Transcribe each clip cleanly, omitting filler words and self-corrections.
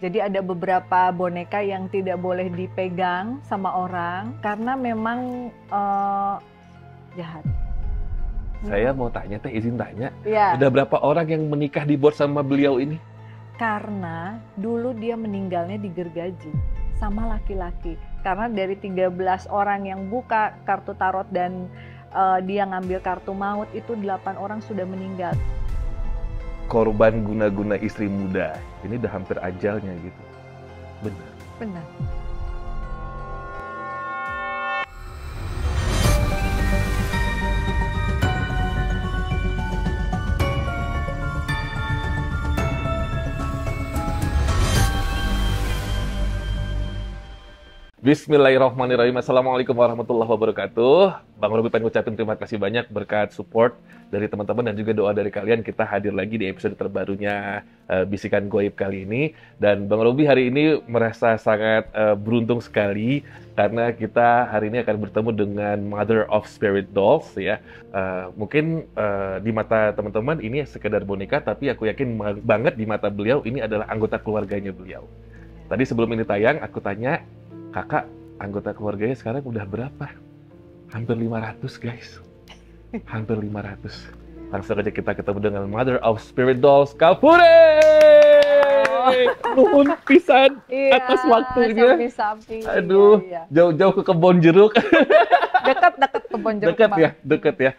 Jadi ada beberapa boneka yang tidak boleh dipegang sama orang karena memang jahat. Saya mau tanya teh, izin tanya. Ya, Udah berapa orang yang menikah di board sama beliau ini? karena dulu dia meninggalnya digergaji sama laki-laki. Karena dari 13 orang yang buka kartu tarot dan dia ngambil kartu maut itu 8 orang sudah meninggal. Korban guna-guna istri muda. Ini udah hampir ajalnya gitu. Benar. Benar. Bismillahirrahmanirrahim. Assalamualaikum warahmatullahi wabarakatuh. Bang Robi pengen ucapin terima kasih banyak berkat support dari teman-teman dan juga doa dari kalian. Kita hadir lagi di episode terbarunya Bisikan Goib kali ini. Dan Bang Robi hari ini merasa sangat beruntung sekali karena kita hari ini akan bertemu dengan Mother of Spirit Dolls ya. Mungkin di mata teman-teman ini sekedar boneka, tapi aku yakin banget di mata beliau ini adalah anggota keluarganya beliau. Tadi sebelum ini tayang aku tanya, Kakak, anggota keluarganya sekarang udah berapa? Hampir 500, guys. Hampir 500. Langsung aja kita ketemu dengan Mother of Spirit Dolls, Kapure! Nuhun pisan atas waktunya. Sapi-sapi. Aduh, Iya. jauh-jauh ke kebon jeruk. Dekat-dekat kebon jeruk. Dekat Bang. ya, dekat ya.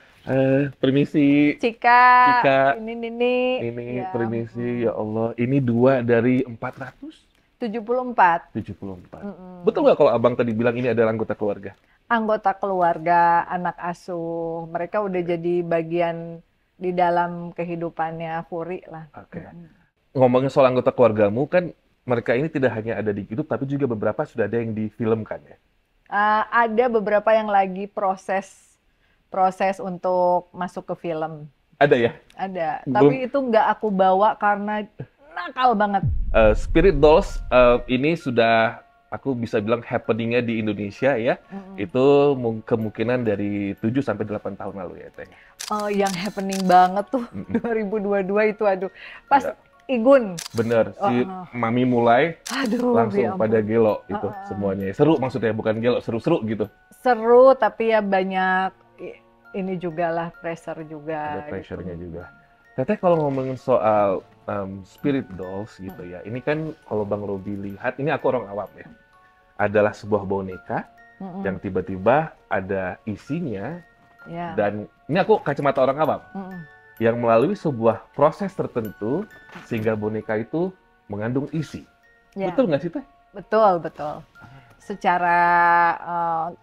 Permisi. Cika. Ini. Ini Ya. permisi, ya Allah. Ini 2 dari 474. 74. Betul nggak kalau abang tadi bilang ini adalah anggota keluarga? Anggota keluarga, anak asuh, mereka udah jadi bagian di dalam kehidupannya Furi lah. Oke. Ngomongin soal anggota keluargamu, kan mereka ini tidak hanya ada di YouTube, tapi juga beberapa sudah ada yang difilmkan ya? Ada beberapa yang lagi proses untuk masuk ke film. Ada ya? Ada, Belum. tapi itu nggak aku bawa karena nakal banget. Spirit Dolls ini sudah, aku bisa bilang happening-nya di Indonesia ya. Itu kemungkinan dari 7 sampai 8 tahun lalu ya, Teh. Yang happening banget tuh 2022 itu, aduh. Pas Ya. Igun. Bener, si Mami mulai Aduh, langsung ya ampun. pada gelo itu semuanya. Seru maksudnya, bukan gelo, seru-seru gitu. Seru, tapi ya banyak ini juga lah, pressure juga. Ada pressure-nya juga. Teteh kalau ngomongin soal Spirit Dolls gitu ya, ini kan kalau Bang Robi lihat, ini aku orang awam ya, adalah sebuah boneka yang tiba-tiba ada isinya, Ya. dan ini aku kacamata orang awam, yang melalui sebuah proses tertentu sehingga boneka itu mengandung isi. Ya. Betul nggak sih Teh? Betul. Secara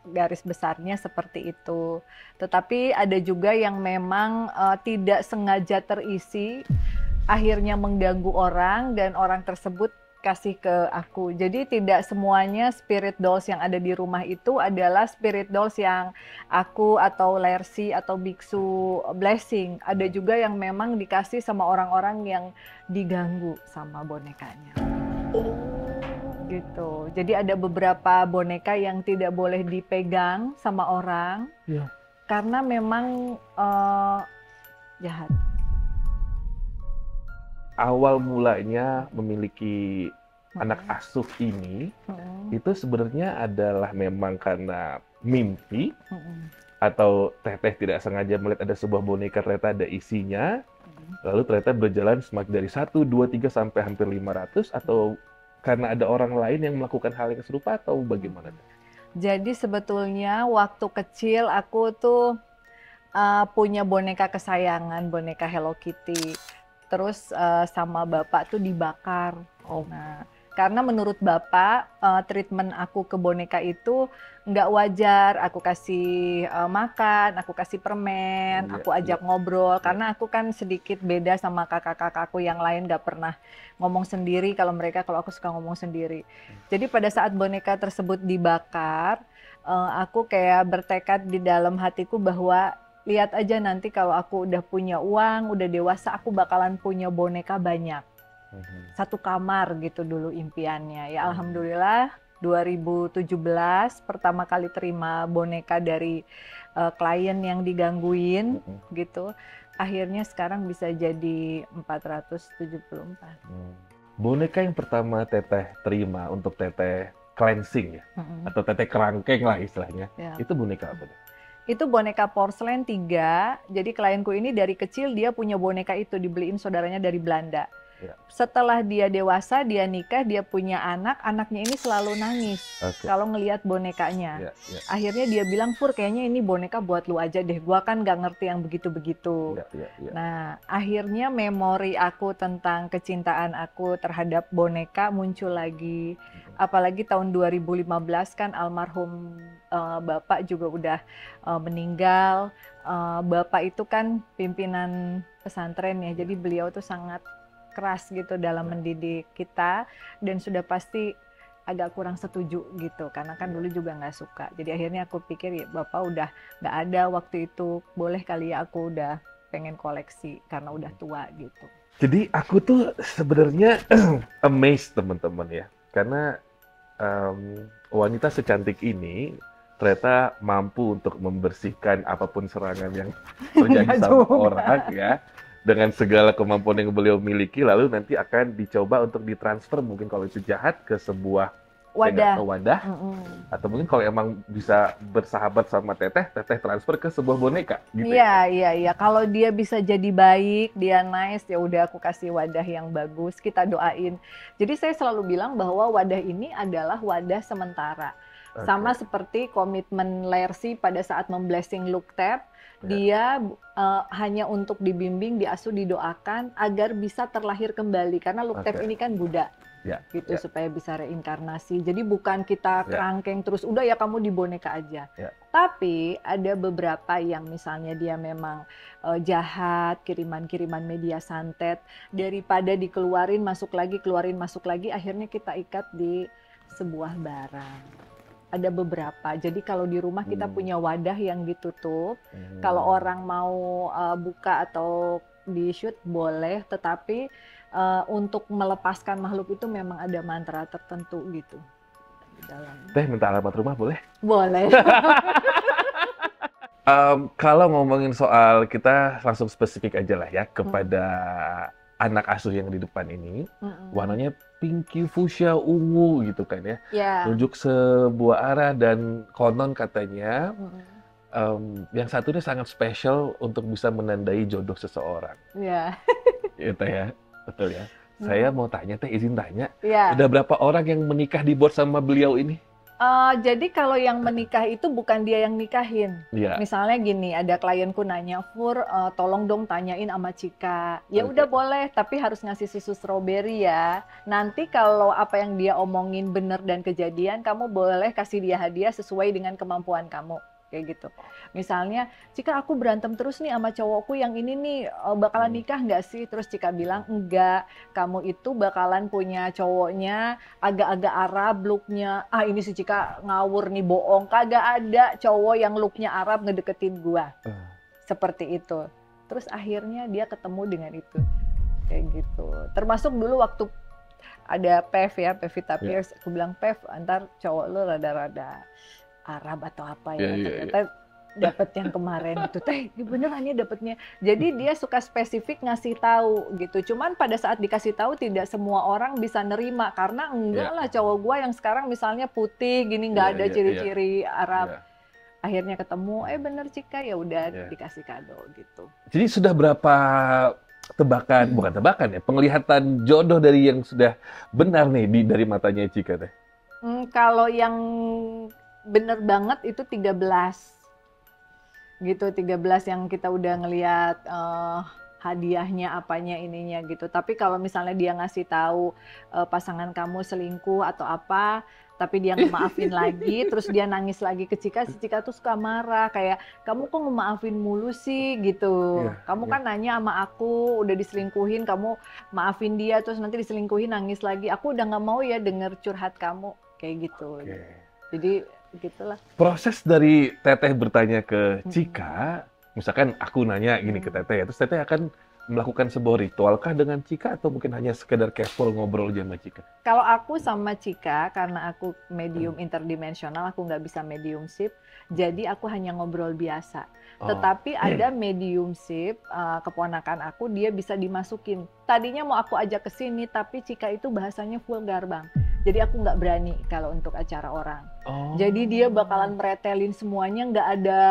garis besarnya seperti itu. Tetapi ada juga yang memang tidak sengaja terisi, akhirnya mengganggu orang dan orang tersebut kasih ke aku. Jadi tidak semuanya spirit dolls yang ada di rumah itu adalah spirit dolls yang aku atau Lersi atau biksu blessing. Ada juga yang memang dikasih sama orang-orang yang diganggu sama bonekanya. Gitu. Jadi ada beberapa boneka yang tidak boleh dipegang sama orang. Iya. Karena memang jahat. Awal mulanya memiliki anak asuh ini, itu sebenarnya adalah memang karena mimpi, atau Teteh tidak sengaja melihat ada sebuah boneka ternyata ada isinya, lalu ternyata berjalan semakin dari 1, 2, 3 sampai hampir 500, atau karena ada orang lain yang melakukan hal yang serupa, atau bagaimana? Jadi sebetulnya waktu kecil aku tuh punya boneka kesayangan, boneka Hello Kitty. Terus sama bapak tuh dibakar. Nah, karena menurut bapak treatment aku ke boneka itu nggak wajar. Aku kasih makan, aku kasih permen, aku ajak ngobrol. Karena aku kan sedikit beda sama kakak-kakakku yang lain, nggak pernah ngomong sendiri. Kalau aku suka ngomong sendiri. Jadi pada saat boneka tersebut dibakar, aku kayak bertekad di dalam hatiku bahwa lihat aja nanti kalau aku udah punya uang, udah dewasa, aku bakalan punya boneka banyak. Satu kamar gitu dulu impiannya. Ya alhamdulillah 2017 pertama kali terima boneka dari klien yang digangguin gitu. Akhirnya sekarang bisa jadi 474. boneka yang pertama Teteh terima untuk Teteh cleansing ya, atau Teteh kerangkeng lah istilahnya, Ya. itu boneka apa? Itu boneka porselen 3. Jadi klienku ini dari kecil dia punya boneka itu, dibeliin saudaranya dari Belanda. Ya. Setelah dia dewasa, dia nikah, dia punya anak, anaknya ini selalu nangis kalau ngelihat bonekanya. Ya, ya. Akhirnya dia bilang, Fur, kayaknya ini boneka buat lu aja deh, gua kan nggak ngerti yang begitu-begitu. Ya, ya, ya. Nah, akhirnya memori aku tentang kecintaan aku terhadap boneka muncul lagi. Apalagi tahun 2015 kan almarhum Bapak juga udah meninggal. Bapak itu kan pimpinan pesantren ya, jadi beliau tuh sangat keras gitu dalam mendidik kita, dan sudah pasti agak kurang setuju gitu, karena kan dulu juga nggak suka. Jadi akhirnya aku pikir ya Bapak udah nggak ada waktu itu, boleh kali ya aku udah pengen koleksi karena udah tua gitu. Jadi aku tuh sebenarnya amazed teman-teman ya, karena wanita secantik ini ternyata mampu untuk membersihkan apapun serangan yang terjadi sama orang ya, dengan segala kemampuan yang beliau miliki, lalu nanti akan dicoba untuk ditransfer mungkin kalau itu jahat ke sebuah wadah. Atau mungkin kalau emang bisa bersahabat sama Teteh transfer ke sebuah boneka gitu. Iya. Kalau dia bisa jadi baik, dia nice, ya udah aku kasih wadah yang bagus, kita doain. Jadi saya selalu bilang bahwa wadah ini adalah wadah sementara. Sama seperti komitmen Lersi pada saat memblessing Luktep, dia hanya untuk dibimbing, diasuh, didoakan agar bisa terlahir kembali, karena Luktep ini kan Buddha. Gitu supaya bisa reinkarnasi. Jadi bukan kita kerangkeng terus udah ya kamu di boneka aja. Tapi ada beberapa yang misalnya dia memang jahat, kiriman-kiriman media santet, daripada dikeluarin masuk lagi, keluarin masuk lagi, akhirnya kita ikat di sebuah barang. Ada beberapa. Jadi kalau di rumah kita punya wadah yang ditutup. Kalau orang mau buka atau di shoot boleh, tetapi untuk melepaskan makhluk itu memang ada mantra tertentu gitu di dalam. Teh minta alamat rumah boleh? Boleh. Kalau ngomongin soal, kita langsung spesifik aja lah ya kepada anak asuh yang di depan ini. Warnanya pinky, fuchsia, ungu gitu kan ya. Tunjuk sebuah arah, dan konon katanya yang satu ini sangat spesial untuk bisa menandai jodoh seseorang. Gitu ya, betul ya. Saya mau tanya, Teh izin tanya, udah berapa orang yang menikah di board sama beliau ini? Jadi kalau yang menikah itu bukan dia yang nikahin. Misalnya gini, ada klienku nanya, Fur, tolong dong tanyain sama Cika. Ya udah boleh, tapi harus ngasih susu stroberi ya. Nanti kalau apa yang dia omongin benar dan kejadian, kamu boleh kasih dia hadiah sesuai dengan kemampuan kamu. Kayak gitu. Misalnya, Cika aku berantem terus nih sama cowokku yang ini nih, bakalan nikah nggak sih? Terus Cika bilang, enggak, kamu itu bakalan punya cowoknya agak-agak Arab looknya. Ini si Cika ngawur nih, bohong. Kagak ada cowok yang looknya Arab ngedeketin gua. Seperti itu. Terus akhirnya dia ketemu dengan itu. Kayak gitu. Termasuk dulu waktu ada Pev ya, Pevita Pierce. Aku bilang, Pev, antar cowok lu rada-rada Arab atau apa ya, ternyata dapet yang kemarin itu, Teh beneran ya dapetnya. Jadi dia suka spesifik ngasih tahu gitu. Cuman pada saat dikasih tahu tidak semua orang bisa nerima, karena enggak lah cowok gua yang sekarang misalnya putih gini nggak ada ciri-ciri Arab. Akhirnya ketemu, bener Cika, ya udah dikasih kado gitu. Jadi sudah berapa tebakan, bukan tebakan ya, penglihatan jodoh dari yang sudah benar nih dari matanya Cika, Teh? Kalau yang bener banget itu 13 gitu, 13 yang kita udah ngelihat hadiahnya apanya ininya gitu. Tapi kalau misalnya dia ngasih tahu pasangan kamu selingkuh atau apa, tapi dia ngemaafin lagi, terus dia nangis lagi ke Cika, si Cika tuh suka marah kayak, kamu kok ngemaafin mulu sih gitu. Kamu kan nanya sama aku udah diselingkuhin, kamu maafin dia terus nanti diselingkuhin nangis lagi. Aku udah nggak mau ya denger curhat kamu kayak gitu. Jadi gitulah. Proses dari Teteh bertanya ke Cika, misalkan aku nanya gini ke Teteh ya, terus Teteh akan melakukan sebuah ritualkah dengan Cika atau mungkin hanya sekedar casual ngobrol aja sama Cika? Kalau aku sama Cika, karena aku medium interdimensional, aku nggak bisa mediumship, jadi aku hanya ngobrol biasa. Oh. Tetapi ada mediumship, keponakan aku, dia bisa dimasukin. Tadinya mau aku ajak ke sini, tapi Cika itu bahasanya vulgar, Bang. Jadi aku nggak berani kalau untuk acara orang. Oh. Jadi dia bakalan meretelin semuanya, nggak ada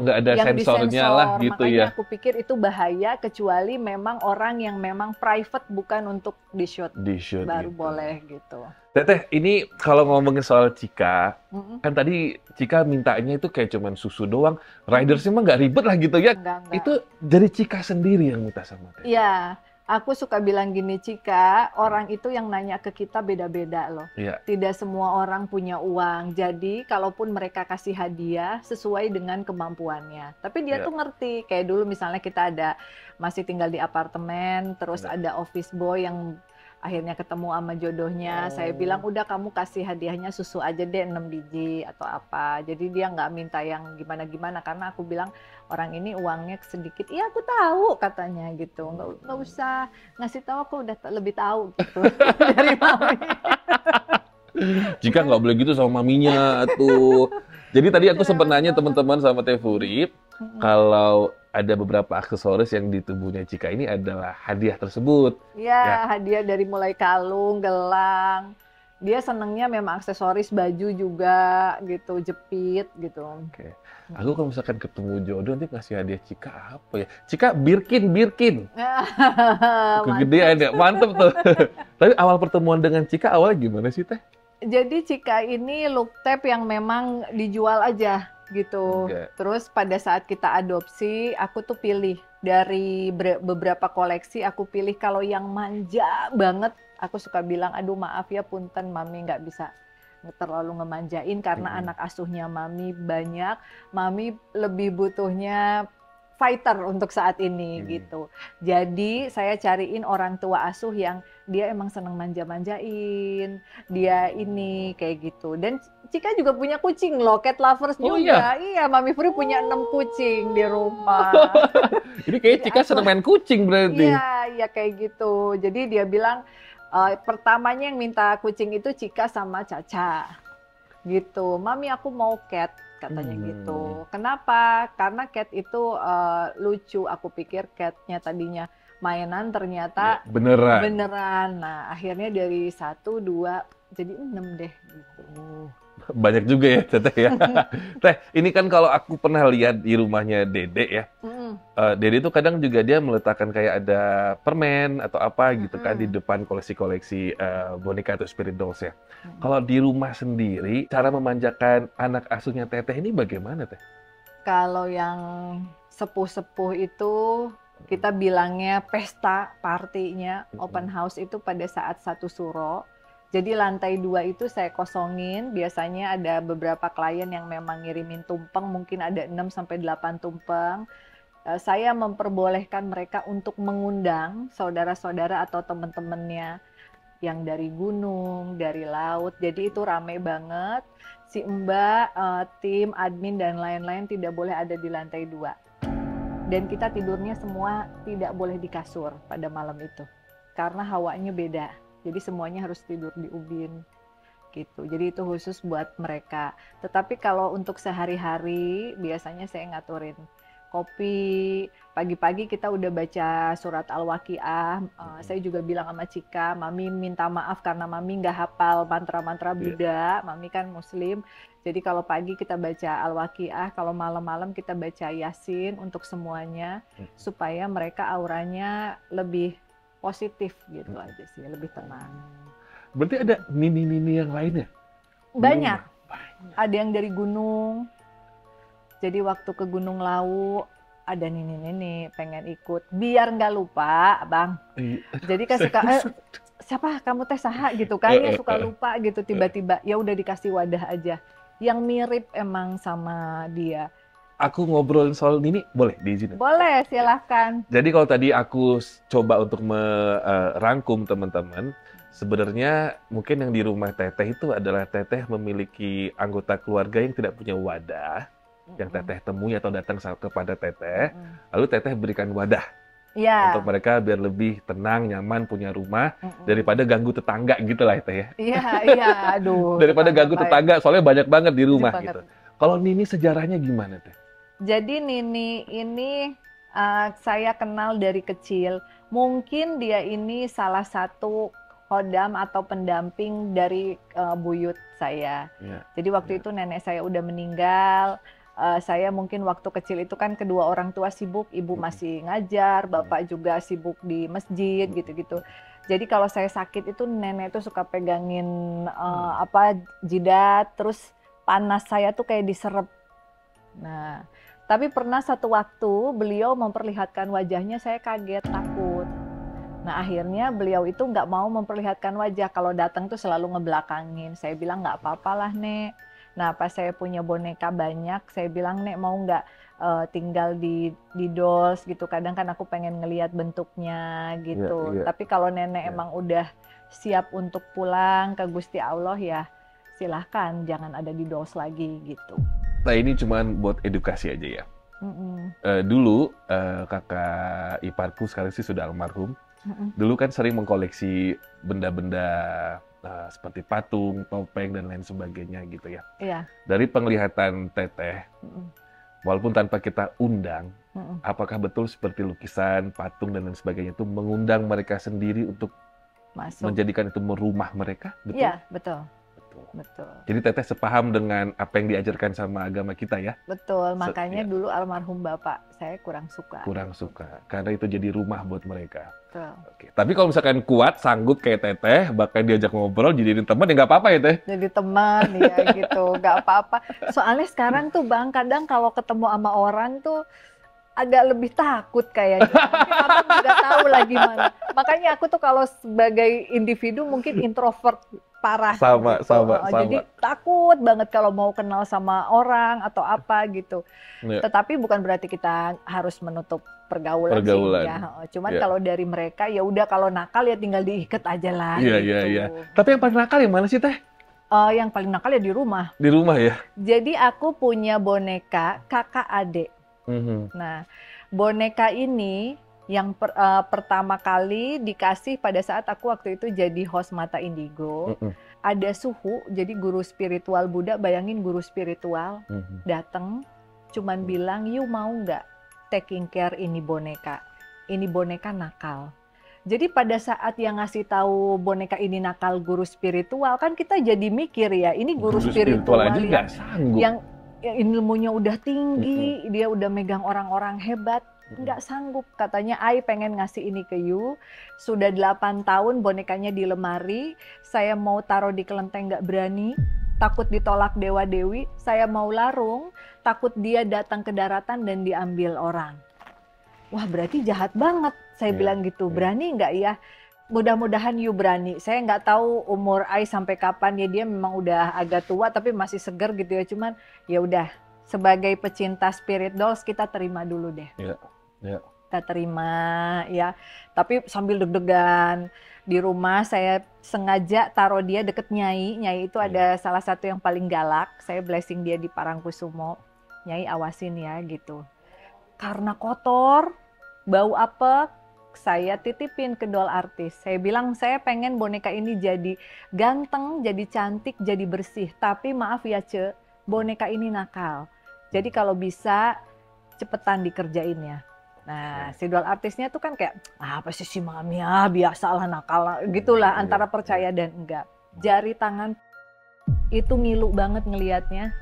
yang sensornya disensor. lah gitu Makanya ya. aku pikir itu bahaya, kecuali memang orang yang memang private, bukan untuk di-shoot. Di-shoot Baru gitu. boleh gitu. Teteh, ini kalau ngomongin soal Cika, Mm-mm. kan tadi Cika mintanya itu kayak cuman susu doang. Ridersnya mah nggak ribet lah gitu ya. Enggak. Itu dari Cika sendiri yang minta sama Teteh. Iya, aku suka bilang gini, Cika, orang itu yang nanya ke kita beda-beda loh. Iya. Tidak semua orang punya uang. Jadi, kalaupun mereka kasih hadiah sesuai dengan kemampuannya. Tapi dia Iya. tuh ngerti. Kayak dulu misalnya kita masih tinggal di apartemen, terus Iya. ada office boy yang akhirnya ketemu sama jodohnya. Saya bilang, udah kamu kasih hadiahnya susu aja deh 6 biji atau apa. Jadi dia nggak minta yang gimana-gimana, karena aku bilang orang ini uangnya sedikit. Iya aku tahu katanya gitu. Nggak usah ngasih tahu, aku udah lebih tahu gitu dari mami. Cika nggak boleh gitu sama maminya tuh. Jadi tadi aku sempat nanya teman-teman sama Teh Furi, kalau ada beberapa aksesoris yang di tubuhnya Cika ini adalah hadiah tersebut. Ya, hadiah dari mulai kalung, gelang. Dia senengnya memang aksesoris, baju juga gitu, jepit gitu. Oke. Aku kalau misalkan ketemu jodoh nanti ngasih hadiah Cika apa ya? Cika Birkin. Kegedean ya, mantep tuh. Tapi awal pertemuan dengan Cika awalnya gimana sih Teh? Jadi Cika ini look tape yang memang dijual aja gitu. Oke. Terus pada saat kita adopsi, aku tuh pilih dari beberapa koleksi, aku pilih kalau yang manja banget. Aku suka bilang, aduh maaf ya punten mami nggak bisa terlalu ngemanjain karena anak asuhnya mami banyak. Mami lebih butuhnya fighter untuk saat ini gitu. Jadi saya cariin orang tua asuh yang dia emang seneng manja-manjain. Dia ini kayak gitu. Dan Cika juga punya kucing loh, cat lovers juga. Iya, Mami Furi punya 6 kucing di rumah. Ini kayak Cika seneng main kucing berarti. Iya kayak gitu. Jadi dia bilang pertamanya yang minta kucing itu Cika sama Caca. Gitu. Mami aku mau cat katanya gitu. Kenapa? Karena cat itu lucu. Aku pikir catnya tadinya mainan, ternyata ya, beneran. Nah, akhirnya dari 1, 2 jadi 6 deh gitu. Banyak juga ya Teteh ya. Teh, ini kan kalau aku pernah lihat di rumahnya Dede ya. Dede tuh kadang juga dia meletakkan kayak ada permen atau apa gitu kan di depan koleksi-koleksi boneka atau spirit dolls ya. Kalau di rumah sendiri, cara memanjakan anak asuhnya Teteh ini bagaimana Teh? Kalau yang sepuh-sepuh itu kita bilangnya pesta partinya, open house itu pada saat 1 suro. Jadi lantai 2 itu saya kosongin, biasanya ada beberapa klien yang memang ngirimin tumpeng, mungkin ada 6-8 tumpeng. Saya memperbolehkan mereka untuk mengundang saudara-saudara atau teman-temannya yang dari gunung, dari laut, jadi itu rame banget. Si Mbak, tim, admin, dan lain-lain tidak boleh ada di lantai 2. Dan kita tidurnya semua tidak boleh di kasur pada malam itu, karena hawanya beda. Jadi semuanya harus tidur di ubin gitu. Jadi itu khusus buat mereka. Tetapi kalau untuk sehari-hari biasanya saya ngaturin kopi. Pagi-pagi kita udah baca surat Al-Waqiah. Saya juga bilang sama Cika, Mami minta maaf karena Mami nggak hafal mantra-mantra Buddha. Mami kan Muslim. Jadi kalau pagi kita baca Al-Waqiah, kalau malam-malam kita baca Yasin untuk semuanya. Supaya mereka auranya lebih positif gitu aja sih, lebih tenang. Berarti ada nini-nini yang lainnya? Banyak. Ada yang dari gunung. Jadi waktu ke Gunung Lawu ada nini-nini pengen ikut. Biar nggak lupa, Bang. Jadi kan suka, siapa kamu teh saha gitu kan, ya suka lupa gitu tiba-tiba. Ya udah dikasih wadah aja. Yang mirip emang sama dia. Aku ngobrolin soal Nini, boleh diizinin? Boleh, silahkan. Jadi kalau tadi aku coba untuk merangkum teman-teman, sebenarnya mungkin yang di rumah Teteh itu adalah Teteh memiliki anggota keluarga yang tidak punya wadah, yang Teteh temui atau datang kepada Teteh, lalu Teteh berikan wadah. Iya. Untuk mereka biar lebih tenang, nyaman, punya rumah, Mm-mm. daripada ganggu tetangga gitu lah Teh ya. Iya, iya, aduh, Daripada ganggu baik. tetangga, soalnya banyak banget di Setuju rumah banget. gitu. Kalau Nini sejarahnya gimana Teh? Jadi Nini ini saya kenal dari kecil. Mungkin dia ini salah satu khodam atau pendamping dari buyut saya. Ya, Jadi waktu ya. itu nenek saya udah meninggal. Saya mungkin waktu kecil itu kan kedua orang tua sibuk, ibu masih ngajar, bapak juga sibuk di masjid gitu-gitu. Jadi kalau saya sakit itu nenek itu suka pegangin jidat, terus panas saya tuh kayak diserep. Nah, tapi pernah satu waktu beliau memperlihatkan wajahnya, saya kaget, takut. Nah, akhirnya beliau itu nggak mau memperlihatkan wajah. Kalau datang tuh selalu ngebelakangin. Saya bilang nggak apa-apalah, Nek. Nah, pas saya punya boneka banyak, saya bilang, Nek mau nggak tinggal di dolls gitu. Kadang kan aku pengen ngelihat bentuknya Iya, gitu. iya. Tapi kalau nenek Ya. emang udah siap untuk pulang ke Gusti Allah ya silahkan, jangan ada di dolls lagi gitu. Nah ini cuman buat edukasi aja ya. Mm-mm. Dulu kakak iparku sekarang sih sudah almarhum. Mm-mm. Dulu kan sering mengkoleksi benda-benda seperti patung, topeng dan lain sebagainya gitu ya. Iya. Dari penglihatan Teteh, Mm-mm. walaupun tanpa kita undang, Mm-mm. apakah betul seperti lukisan, patung dan lain sebagainya itu mengundang mereka sendiri untuk Masuk. menjadikan itu rumah mereka? Betul? Iya, betul. Betul. Betul. Jadi Teteh sepaham dengan apa yang diajarkan sama agama kita ya? Betul, makanya ya. dulu almarhum bapak saya kurang suka. Kurang suka, karena itu jadi rumah buat mereka. Betul. Oke. Tapi kalau misalkan kuat, sanggup kayak Teteh, bahkan diajak ngobrol, jadiin teman, ya nggak apa-apa ya Teh? Jadi teman ya gitu, nggak apa-apa. Soalnya sekarang tuh Bang, kadang kalau ketemu sama orang tuh agak lebih takut kayaknya. Mungkin abang nggak tahu lah gimana. Makanya aku tuh kalau sebagai individu mungkin introvert parah. Sama, gitu. sama. Jadi takut banget kalau mau kenal sama orang atau apa gitu. Ya. Tetapi bukan berarti kita harus menutup pergaulan. Sih ya. Cuman Ya. kalau dari mereka ya udah, kalau nakal ya tinggal diikat aja lah. Iya, gitu. iya. Tapi yang paling nakal yang mana sih Teh? Yang paling nakal ya di rumah. Di rumah ya? Jadi aku punya boneka kakak adik. Mhm. Nah, boneka ini yang pertama kali dikasih pada saat aku waktu itu jadi host Mata Indigo. Mhm. Ada suhu, jadi guru spiritual Buddha, bayangin guru spiritual Mhm. datang, cuman bilang, "You mau nggak taking care ini boneka? Ini boneka nakal." Jadi pada saat yang ngasih tahu boneka ini nakal guru spiritual, kan kita jadi mikir ya, ini guru spiritual aja nggak sanggup. yang ilmunya udah tinggi, dia udah megang orang-orang hebat, nggak sanggup. Katanya, "Ai pengen ngasih ini ke you, sudah 8 tahun bonekanya di lemari, saya mau taruh di kelenteng nggak berani, takut ditolak dewa-dewi, saya mau larung, takut dia datang ke daratan dan diambil orang." Wah, berarti jahat banget, saya bilang gitu. Berani nggak ya? Mudah-mudahan you berani. Saya nggak tahu umur Ai sampai kapan ya, dia memang udah agak tua tapi masih seger gitu ya. Cuman ya udah, sebagai pecinta spirit dolls kita terima dulu deh. Iya. Kita terima ya. Tapi sambil deg-degan di rumah saya sengaja taruh dia deket Nyai. Nyai itu ada salah satu yang paling galak. Saya blessing dia di Parangkusumo. Nyai awasin ya gitu. Karena kotor, bau apek, saya titipin ke doll artis. Saya bilang saya pengen boneka ini jadi ganteng, jadi cantik, jadi bersih. Tapi maaf ya Ce, boneka ini nakal. Jadi kalau bisa cepetan dikerjain ya. Nah, si doll artisnya tuh kan kayak, apa sih si Mami ya, biasalah nakal, gitulah antara percaya dan enggak. Jari tangan itu ngilu banget ngelihatnya.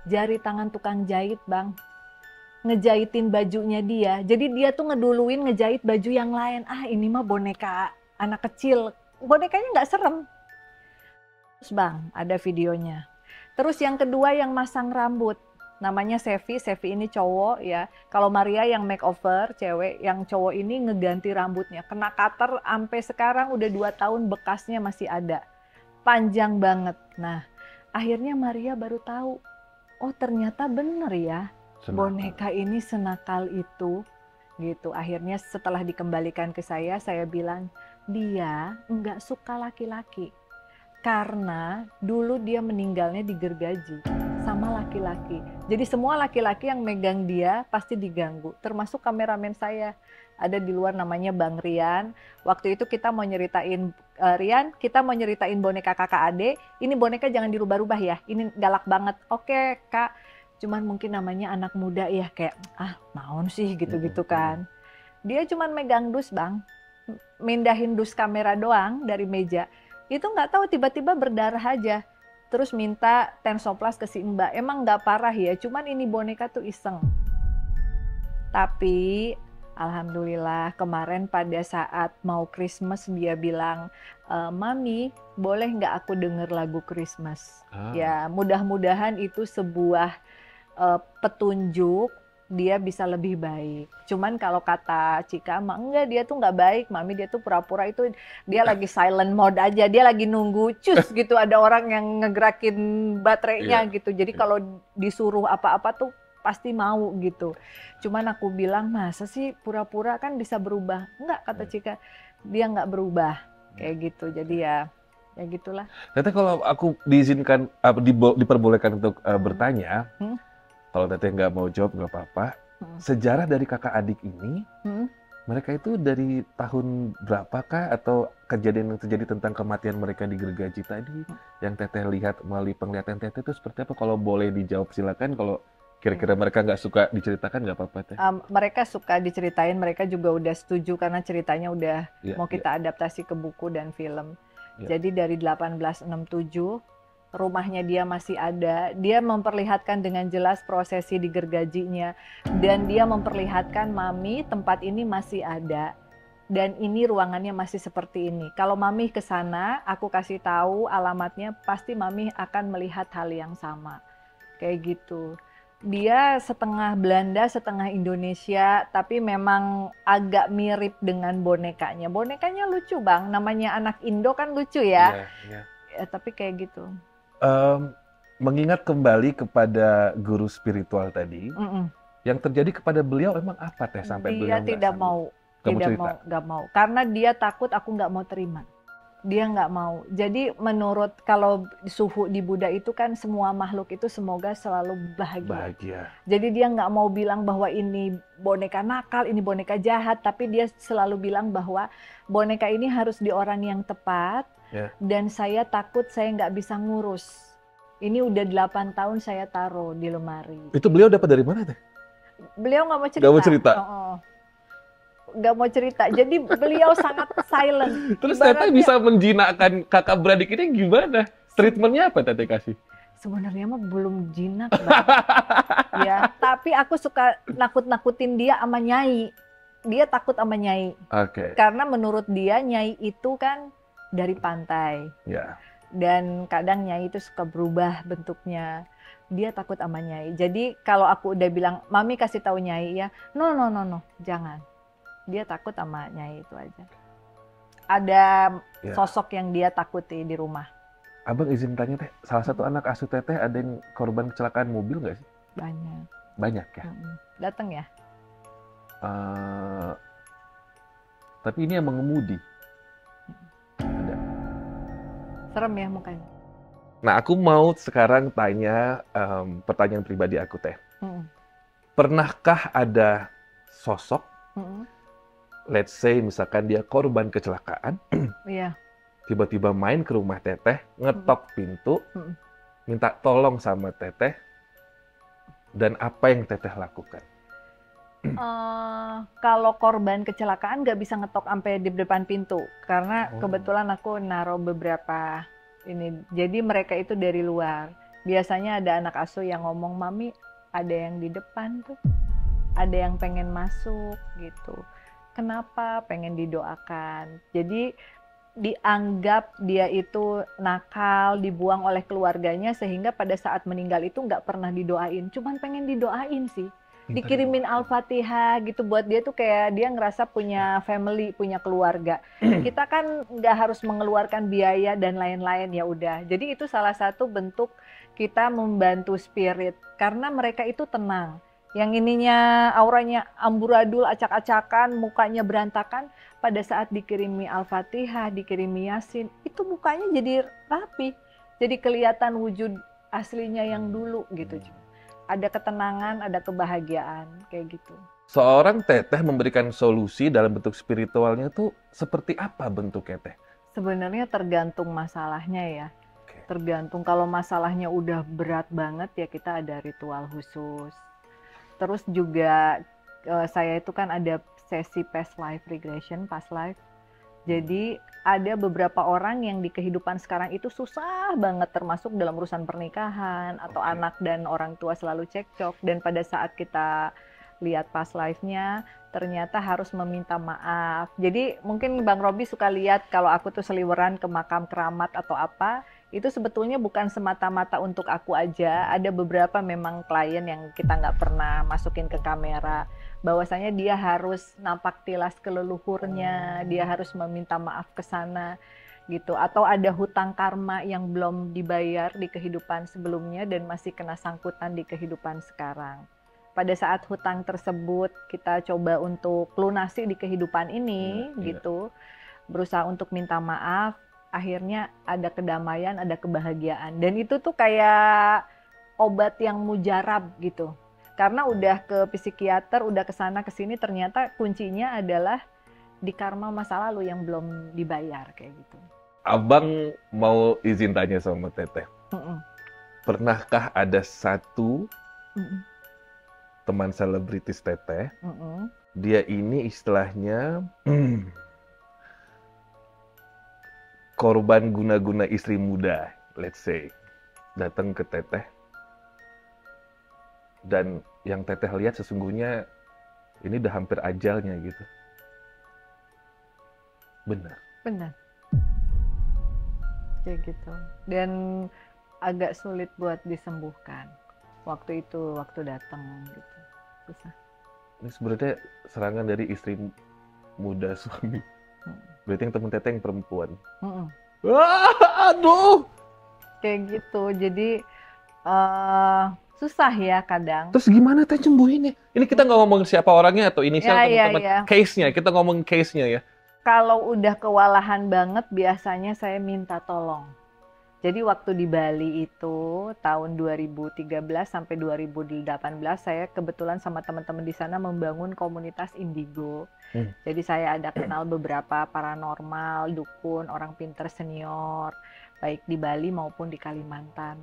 Jari tangan tukang jahit Bang. Ngejahitin bajunya dia. Jadi dia tuh ngeduluin ngejahit baju yang lain. Ah, ini mah boneka anak kecil. Bonekanya nggak serem. Terus Bang, ada videonya. Terus yang kedua yang masang rambut. Namanya Sevi. Sevi ini cowok ya. Kalau Maria yang makeover, cewek. Yang cowok ini ngeganti rambutnya. Kena cutter sampai sekarang udah 2 tahun bekasnya masih ada. Panjang banget. Nah, akhirnya Maria baru tahu. Oh, ternyata bener ya. Boneka ini senakal itu, gitu. Akhirnya setelah dikembalikan ke saya bilang, dia nggak suka laki-laki. Karena dulu dia meninggalnya di gergaji. sama laki-laki. Jadi semua laki-laki yang megang dia pasti diganggu, termasuk kameramen saya. Ada di luar namanya Bang Rian. Waktu itu kita mau nyeritain, Rian, kita mau nyeritain boneka kakak ade, ini boneka jangan dirubah-rubah ya, ini galak banget. Oke Kak, cuman mungkin namanya anak muda ya, kayak naon sih gitu-gitu kan. Dia cuman megang dus Bang, mindahin dus kamera doang dari meja. Itu nggak tahu tiba-tiba berdarah aja. Terus minta Tensoplas ke si Mbak. Emang nggak parah ya, cuman ini boneka tuh iseng. Tapi alhamdulillah kemarin pada saat mau Christmas dia bilang, Mami boleh nggak aku denger lagu Christmas? Ya mudah-mudahan itu sebuah petunjuk dia bisa lebih baik. Cuman kalau kata Cika mah enggak, dia tuh nggak baik, Mami, dia tuh pura-pura itu dia lagi silent mode aja, dia lagi nunggu cus gitu ada orang yang ngegerakin baterainya gitu. Jadi kalau disuruh apa-apa tuh pasti mau gitu. Cuman aku bilang masa sih pura-pura, kan bisa berubah. Enggak, kata Cika, dia nggak berubah kayak gitu. Jadi ya gitulah. Teteh, kalau aku diizinkan diperbolehkan untuk bertanya, kalau Teteh nggak mau jawab nggak apa-apa. Sejarah dari kakak adik ini, mereka itu dari tahun berapakah, atau kejadian yang terjadi tentang kematian mereka di gergaji tadi yang Teteh lihat melalui penglihatan Teteh itu seperti apa? Kalau boleh dijawab silakan. Kalau kira-kira mereka nggak suka diceritakan nggak apa-apa Teh. Mereka suka diceritain, mereka juga udah setuju karena ceritanya udah mau kita adaptasi ke buku dan film. Jadi dari 1867 rumahnya dia masih ada, dia memperlihatkan dengan jelas prosesi di gergajinya, dan dia memperlihatkan, Mami, tempat ini masih ada, dan ini ruangannya masih seperti ini. Kalau Mami ke sana, aku kasih tahu alamatnya, pasti Mami akan melihat hal yang sama. Kayak gitu. Dia setengah Belanda, setengah Indonesia, tapi memang agak mirip dengan bonekanya. Bonekanya lucu Bang, namanya anak Indo kan lucu ya. Tapi kayak gitu. Mengingat kembali kepada guru spiritual tadi, yang terjadi kepada beliau emang apa Teh sampai beliau tidak mau, nggak mau, karena dia takut aku nggak mau terima. Dia nggak mau. Jadi menurut, kalau suhu di Buddha itu kan semua makhluk itu semoga selalu bahagia. Jadi dia nggak mau bilang bahwa ini boneka nakal, ini boneka jahat, tapi dia selalu bilang bahwa boneka ini harus di orang yang tepat. Dan saya takut saya nggak bisa ngurus. Ini udah 8 tahun saya taruh di lemari. Itu beliau dapat dari mana Teh? Beliau nggak mau cerita. Nggak mau cerita? Nggak mau cerita. Jadi beliau sangat silent. Terus Teteh bisa menjinakkan kakak beradik ini gimana? Treatmentnya apa Teteh kasih? Sebenarnya mah belum jinak ya, tapi aku suka nakut-nakutin dia sama Nyai. Dia takut sama Nyai. Karena menurut dia Nyai itu kan dari pantai. Dan kadang Nyai itu suka berubah bentuknya. Dia takut sama Nyai. Jadi kalau aku udah bilang, Mami kasih tahu Nyai ya, no, jangan. Dia takut sama Nyai itu aja. Ada sosok yang dia takuti di rumah. Abang izin tanya Teh, salah satu anak asuh Teteh ada yang korban kecelakaan mobil nggak sih? Banyak. Banyak ya? Datang ya? Tapi ini yang mengemudi. Ada. Serem ya mukanya. Nah, aku mau sekarang tanya pertanyaan pribadi aku Teh. Pernahkah ada sosok, let's say misalkan dia korban kecelakaan, tiba-tiba main ke rumah Teteh, ngetok pintu, minta tolong sama Teteh, dan apa yang Teteh lakukan? Kalau korban kecelakaan nggak bisa ngetok sampai di depan pintu, karena kebetulan aku naruh beberapa ini, jadi mereka itu dari luar. Biasanya ada anak asuh yang ngomong, Mami ada yang di depan tuh, ada yang pengen masuk gitu. Kenapa? Pengen didoakan. Jadi dianggap dia itu nakal, dibuang oleh keluarganya, sehingga pada saat meninggal itu nggak pernah didoain, cuman pengen didoain sih. Dikirimin Al-Fatihah gitu, buat dia tuh kayak dia ngerasa punya family, punya keluarga. Kita kan nggak harus mengeluarkan biaya dan lain-lain, ya udah. Jadi itu salah satu bentuk kita membantu spirit, karena mereka itu tenang. Yang ininya auranya amburadul, acak-acakan, mukanya berantakan, pada saat dikirimi Al-Fatihah, dikirimi Yasin, itu mukanya jadi rapi. Jadi kelihatan wujud aslinya yang dulu gitu. Ada ketenangan, ada kebahagiaan kayak gitu. Seorang teteh memberikan solusi dalam bentuk spiritualnya tuh seperti apa bentuknya teh? Sebenarnya tergantung masalahnya ya. Oke. Tergantung kalau masalahnya udah berat banget ya kita ada ritual khusus. Terus juga saya itu kan ada sesi past life regression, past life. Jadi ada beberapa orang yang di kehidupan sekarang itu susah banget termasuk dalam urusan pernikahan atau Oke. anak dan orang tua selalu cekcok, dan pada saat kita lihat past life-nya ternyata harus meminta maaf. Jadi mungkin Bang Robi suka lihat kalau aku tuh seliweran ke makam keramat atau apa, itu sebetulnya bukan semata-mata untuk aku aja. Ada beberapa memang klien yang kita nggak pernah masukin ke kamera, bahwasanya dia harus nampak tilas ke leluhurnya, dia harus meminta maaf ke sana gitu, atau ada hutang karma yang belum dibayar di kehidupan sebelumnya dan masih kena sangkutan di kehidupan sekarang. Pada saat hutang tersebut kita coba untuk lunasi di kehidupan ini gitu, berusaha untuk minta maaf, akhirnya ada kedamaian, ada kebahagiaan, dan itu tuh kayak obat yang mujarab gitu. Karena udah ke psikiater, udah ke sana ke sini, ternyata kuncinya adalah di karma masa lalu yang belum dibayar kayak gitu. Abang mau izin tanya sama teteh. Mm-mm. Pernahkah ada satu Mm-mm. teman selebritis teteh, Mm-mm. dia ini istilahnya korban guna-guna istri muda, let's say, datang ke teteh, dan yang teteh lihat sesungguhnya ini udah hampir ajalnya gitu. Benar. Benar. Kayak gitu. Dan agak sulit buat disembuhkan. Waktu itu, waktu datang gitu. Susah. Ini sebenarnya serangan dari istri muda suami. Berarti yang temen teteh yang perempuan. Mm-mm. Wah, aduh. Kayak gitu. Jadi susah ya kadang. Terus gimana teh sembuhinnya? Ini kita nggak ngomong siapa orangnya atau inisial teman-teman. Ya. Case-nya, kita ngomong case-nya ya. Kalau udah kewalahan banget, biasanya saya minta tolong. Jadi waktu di Bali itu tahun 2013 sampai 2018 saya kebetulan sama teman-teman di sana membangun komunitas indigo. Jadi saya ada kenal beberapa paranormal, dukun, orang pinter senior, baik di Bali maupun di Kalimantan.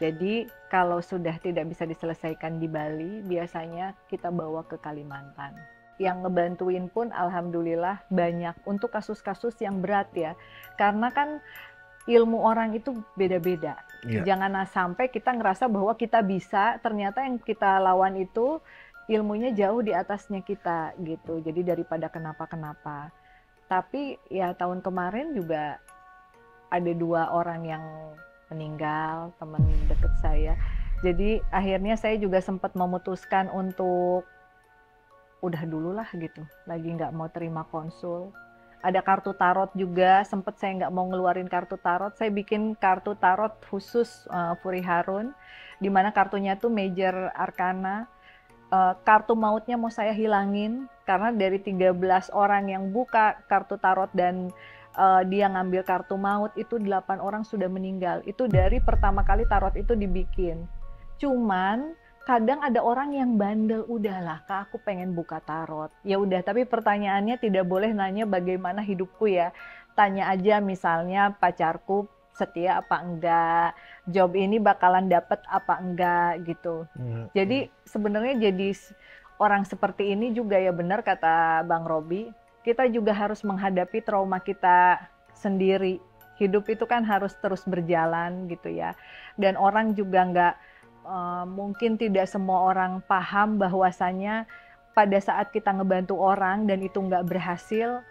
Jadi kalau sudah tidak bisa diselesaikan di Bali, biasanya kita bawa ke Kalimantan. Yang ngebantuin pun alhamdulillah banyak untuk kasus-kasus yang berat ya. Karena kan ilmu orang itu beda-beda. Jangan sampai kita ngerasa bahwa kita bisa, ternyata yang kita lawan itu ilmunya jauh di atasnya kita gitu. Jadi daripada kenapa-kenapa. Tapi ya tahun kemarin juga ada 2 orang yang meninggal, teman deket saya. Jadi akhirnya saya juga sempat memutuskan untuk udah dulu lah gitu, lagi nggak mau terima konsul. Ada kartu tarot juga, sempet saya nggak mau ngeluarin kartu tarot, saya bikin kartu tarot khusus Puri Harun, dimana kartunya tuh Major Arcana. Kartu mautnya mau saya hilangin, karena dari 13 orang yang buka kartu tarot dan dia ngambil kartu maut, itu 8 orang sudah meninggal. Itu dari pertama kali tarot itu dibikin. Cuman kadang ada orang yang bandel, udahlah Kak, aku pengen buka tarot. Ya udah, tapi pertanyaannya tidak boleh nanya bagaimana hidupku ya. Tanya aja misalnya pacarku setia apa enggak, job ini bakalan dapet apa enggak gitu. Jadi sebenarnya jadi orang seperti ini juga ya, benar kata Bang Robi, kita juga harus menghadapi trauma kita sendiri. Hidup itu kan harus terus berjalan gitu ya. Dan orang juga enggak mungkin tidak semua orang paham bahwasannya pada saat kita ngebantu orang dan itu nggak berhasil,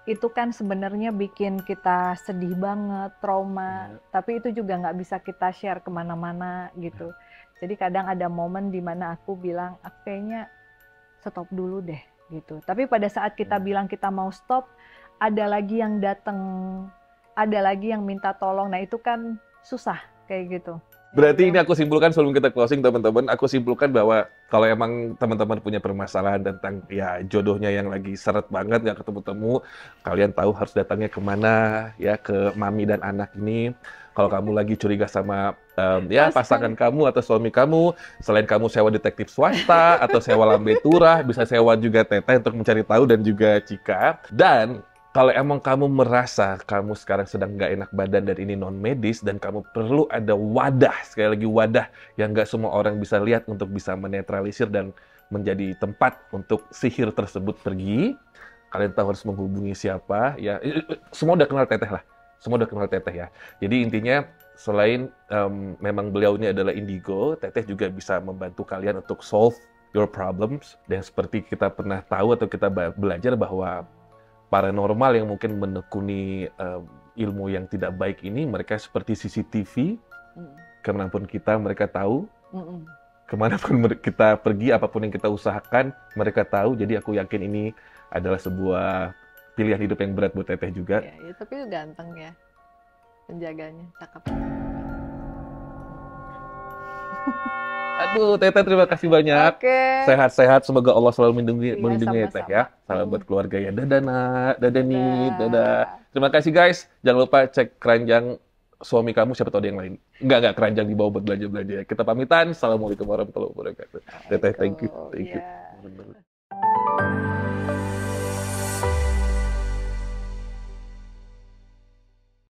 itu kan sebenarnya bikin kita sedih banget, trauma, tapi itu juga nggak bisa kita share kemana-mana gitu. Jadi kadang ada momen dimana aku bilang, kayaknya stop dulu deh gitu. Tapi pada saat kita bilang kita mau stop, ada lagi yang datang, ada lagi yang minta tolong, nah itu kan susah kayak gitu. Berarti ini aku simpulkan sebelum kita closing teman-teman, aku simpulkan bahwa kalau emang teman-teman punya permasalahan tentang ya jodohnya yang lagi seret banget nggak ketemu-temu, kalian tahu harus datangnya kemana ya, ke mami dan anak ini. Kalau kamu lagi curiga sama ya pasangan kamu atau suami kamu, selain kamu sewa detektif swasta atau sewa lambe turah, bisa sewa juga Teteh untuk mencari tahu dan juga Cika. Dan kalau emang kamu merasa kamu sekarang sedang nggak enak badan dan ini non medis dan kamu perlu ada wadah, sekali lagi wadah yang nggak semua orang bisa lihat untuk bisa menetralisir dan menjadi tempat untuk sihir tersebut pergi, kalian tahu harus menghubungi siapa ya. Semua udah kenal Teteh lah, semua udah kenal Teteh ya. Jadi intinya selain memang beliau ini adalah indigo, Teteh juga bisa membantu kalian untuk solve your problems. Dan seperti kita pernah tahu atau kita belajar bahwa paranormal yang mungkin menekuni ilmu yang tidak baik ini, mereka seperti CCTV, kemanapun kita mereka tahu, kemanapun kita pergi, apapun yang kita usahakan, mereka tahu. Jadi aku yakin ini adalah sebuah pilihan hidup yang berat buat Teteh juga. Ya, tapi ganteng ya, penjaganya, cakep. Aduh, Teteh terima kasih banyak. Oke. Sehat-sehat, semoga Allah selalu melindungi Iya, Teteh ya. Salam buat keluarga ya. Dadah nak, dadah nih, Dadah. dadah. Terima kasih guys. Jangan lupa cek keranjang suami kamu, siapa tahu ada yang lain. Enggak keranjang dibawa buat belanja-belanja ya. Kita pamitan. Assalamualaikum warahmatullahi wabarakatuh. Teteh, thank you. Ya. Bener-bener.